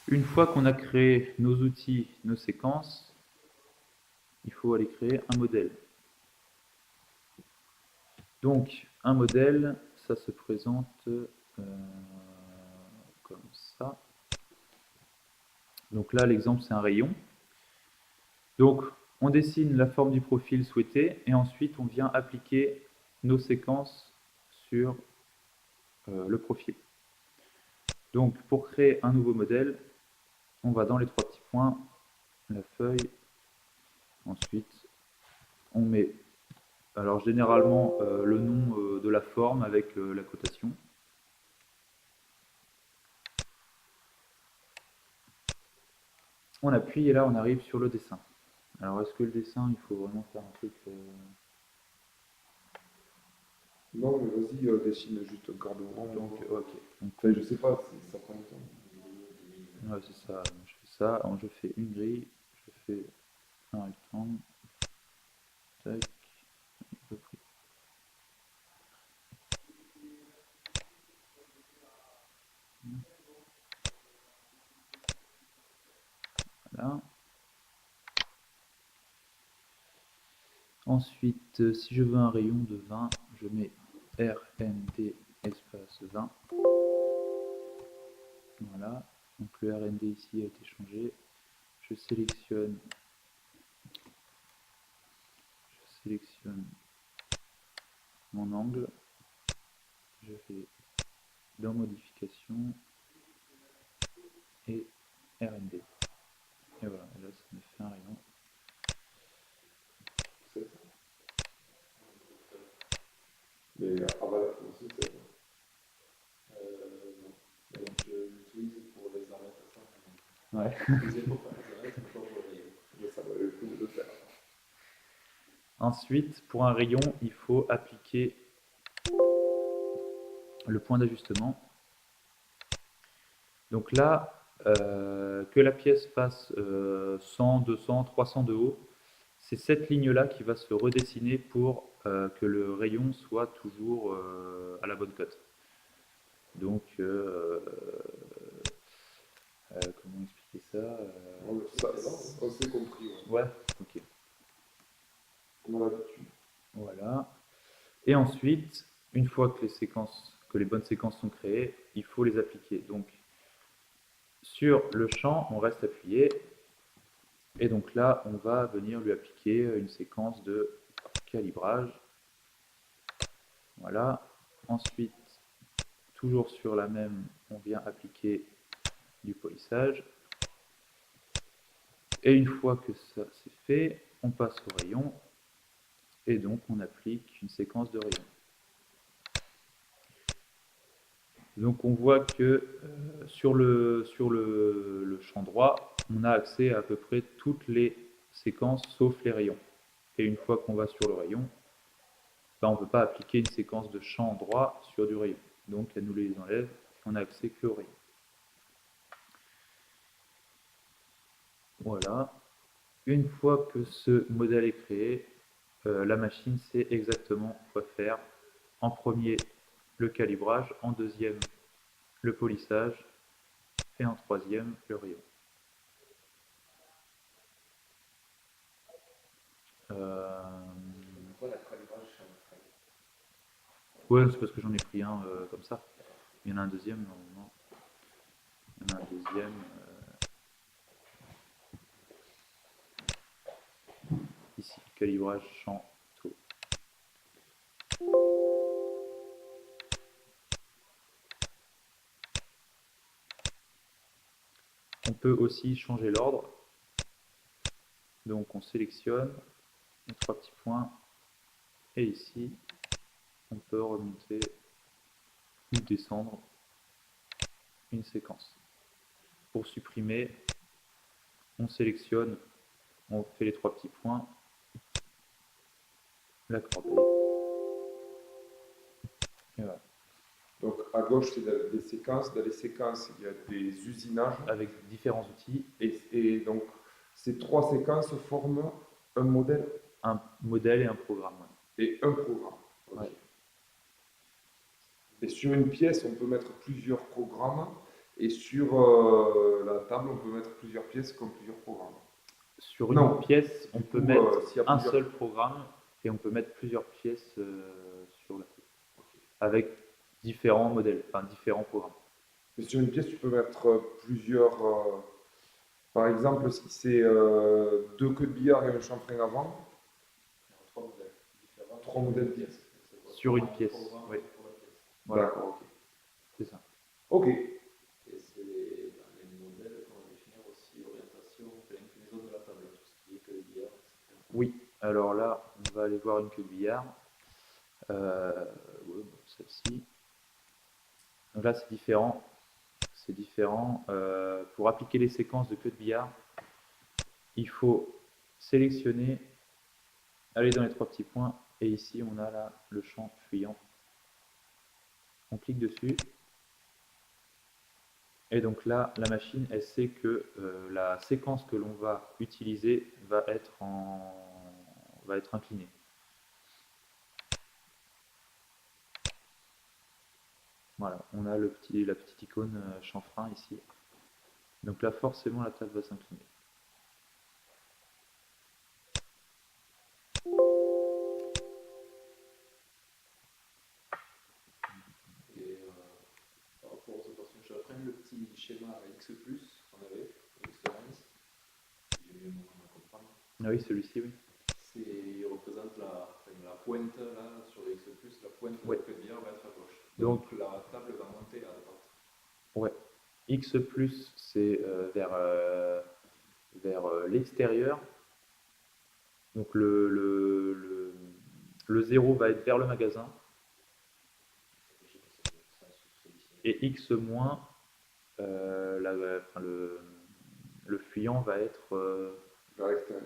Une fois qu'on a créé nos outils, nos séquences, il faut aller créer un modèle. Donc, un modèle, ça se présente comme ça. Donc là, l'exemple, c'est un rayon. Donc, on dessine la forme du profil souhaité et ensuite, on vient appliquer nos séquences sur le profil. Donc, pour créer un nouveau modèle, on va dans les trois petits points, la feuille. Ensuite, on met, alors généralement, le nom de la forme avec la cotation. On appuie et là, on arrive sur le dessin. Alors, est-ce que le dessin, il faut vraiment faire un truc Non, mais vas-y, dessine juste un quart de rond. donc, ok. Donc, Enfin, je sais pas, ça prend du temps. ouais, c'est ça. Je fais ça. Alors, je fais une grille. Je fais un rectangle. Tac. À peu près. Voilà. Ensuite, si je veux un rayon de 20, je mets RND espace 20. Voilà. Donc le RND ici a été changé. Je sélectionne mon angle. Je vais dans modification et RND. Et voilà, et là ça me fait un rayon. C'est ça. Mais avant la fonction, c'est ça. Non. Donc je l'utilise pour les arêtes à ça. Ouais. L'utiliser pour faire les arêtes, pas pour le rayon. Mais ça valait le coup de le faire. Ensuite, pour un rayon, il faut appliquer le point d'ajustement. Donc là, que la pièce fasse 100, 200, 300 de haut, c'est cette ligne-là qui va se redessiner pour que le rayon soit toujours à la bonne cote. Donc, comment expliquer ça On s'est compris, ouais. Ouais, ok. On a l'habitude. Voilà. Et ensuite, une fois que les bonnes séquences sont créées, il faut les appliquer. Donc, sur le champ, on reste appuyé. Et donc là, on va venir lui appliquer une séquence de calibrage. Voilà. Ensuite, toujours sur la même, on vient appliquer du polissage. Et une fois que ça c'est fait, on passe au rayon. Et donc, on applique une séquence de rayons. Donc, on voit que sur le champ droit, on a accès à peu près toutes les séquences sauf les rayons. Et une fois qu'on va sur le rayon, ben, on ne peut pas appliquer une séquence de champ droit sur du rayon. Donc, elle nous les enlève, on n'a accès que au rayon. Voilà. Une fois que ce modèle est créé, la machine sait exactement quoi faire. En premier, le calibrage, en deuxième, le polissage, et en troisième, le rayon. Pourquoi la calibrage sur le feuille? Ouais, c'est parce que j'en ai pris un comme ça. Il y en a un deuxième, normalement. Il y en a un deuxième. Ici, calibrage champ taux. On peut aussi changer l'ordre. Donc on sélectionne les trois petits points. Et ici, on peut remonter ou descendre une séquence. Pour supprimer, on sélectionne, on fait les trois petits points, la corbeille. Et voilà. Donc à gauche, c'est des séquences. Dans les séquences, il y a des usinages. Avec différents outils, Et donc, ces trois séquences forment un modèle un modèle et un programme. et un programme. Ok. Ouais. Et sur une pièce, on peut mettre plusieurs programmes. Et sur la table, table, on peut mettre plusieurs pièces comme plusieurs programmes. Sur une Non. pièce, on Du peut coup, mettre s'il y a un plusieurs- seul programme et on peut mettre plusieurs pièces sur la table. Avec différents modèles, enfin différents programmes. Mais sur une pièce, tu peux mettre plusieurs. Par exemple, si c'est deux queues de billard et un chanfrein avant, Il y a trois modèles différents. Trois modèles pièces. C'est quoi? Sur une Un pièce, programme oui. pour la pièce. Voilà, d'accord, ok. c'est ça. Ok. Et c'est dans les modèles qu'on va définir aussi l'orientation, l'inclinaison de la table, tout ce qui est que le billard, etc. Oui, alors là, on va aller voir une queue de billard. Ouais, bon, celle-ci. Donc là, c'est différent. C'est différent. Pour appliquer les séquences de queue de billard, il faut sélectionner, aller dans les trois petits points, et ici, on a là le champ fuyant. On clique dessus. Et donc là, la machine, elle sait que la séquence que l'on va utiliser va être inclinée. Voilà, on a la petite icône chanfrein ici. Donc là, forcément, la table va s'incliner. Et par rapport aux opérations, je vais prendre le petit schéma X+, qu'on avait, X-Lines, j'ai mis un moment à comprendre. Ah oui, celui-ci, oui. Il représente la pointe, là, sur le X+, la pointe de Ouais. la queue de billard va être à gauche. Donc, La table va monter à droite. ouais. X+, c'est vers l'extérieur. Donc le 0 va être vers le magasin. Et X-, le fuyant va être Vers l'extérieur.